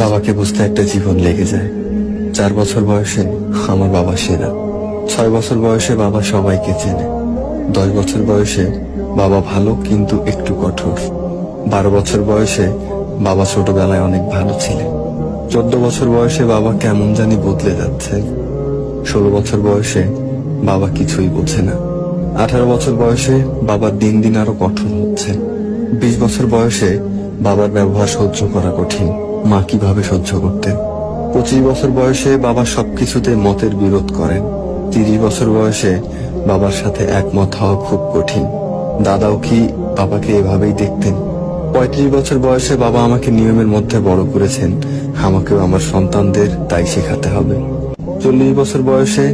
বাবাকে বুঝতে একটা জীবন লেগে যায়। 4 বছর বয়সে আমার বাবা সেরা। 6 বছর বয়সে বাবা সবাইকে চেনে। 10 বছর বয়সে বাবা ভালো কিন্তু একটু কঠোর। 12 বছর বয়সে বাবা ছোটবেলায় অনেক ভালো ছিলেন। 14 বছর বয়সে বাবা কেমন জানি বদলে যাচ্ছে। 16 বছর বয়সে বাবা কিছুই বোঝে না। 18 বছর বয়সে বাবা দিন দিন আরো কঠোর হচ্ছে। 20 বছর বয়সে বাবার ব্যবহার সহ্য করা কঠিন। মা কিভাবে সহ্য করতেন। 25 বছর বয়সে বাবা সবকিছুতে মতের বিরোধ করেন। 30 বছর বয়সে বাবার সাথে একমত হওয়া খুব কঠিন। দাদাও কি বাবাকে এভাবেই দেখতেন? 35 বছর বয়সে বাবা আমাকে নিয়মের মধ্যে বড় করেছেন। আমাকেও আমার সন্তানদের তাই শেখাতে হবে। 40 বছর বয়সে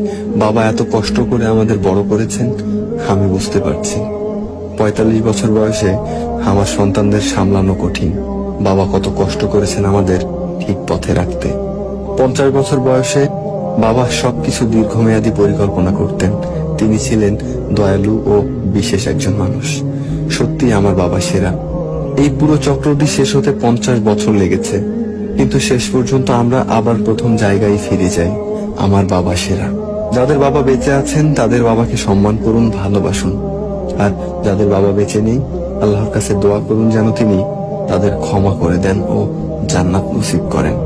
বাবা এত কষ্ট করে আমাদের বড় করেছেন, আমি বুঝতে পারছি। 45 বছর বয়সে আমার সন্তানদের সামলানো কঠিন। বাবা কত কষ্ট করেছেন আমাদের ঠিক পথে রাখতে। 50 বছর বয়সে বাবা সবকিছু দীর্ঘমেয়াদী পরিকল্পনা করতেন। তিনি ছিলেন দয়ালু ও বিশেষ একজন মানুষ। সত্যি আমার বাবা সেরা। এই পুরো চক্রটি শেষ হতে 50 বছর লেগেছে, কিন্তু শেষ পর্যন্ত আমরা আবার প্রথম জায়গায় ফিরে যাই। আমার বাবা সেরা। যাদের বাবা বেঁচে আছেন তাদের বাবাকে সম্মান করুন, ভালোবাসুন। আর যাদের বাবা বেঁচে নেই, আল্লাহর কাছে দোয়া করুন যেন তিনি তাদের ক্ষমা করে দেন ও জান্নাত নসিব করেন।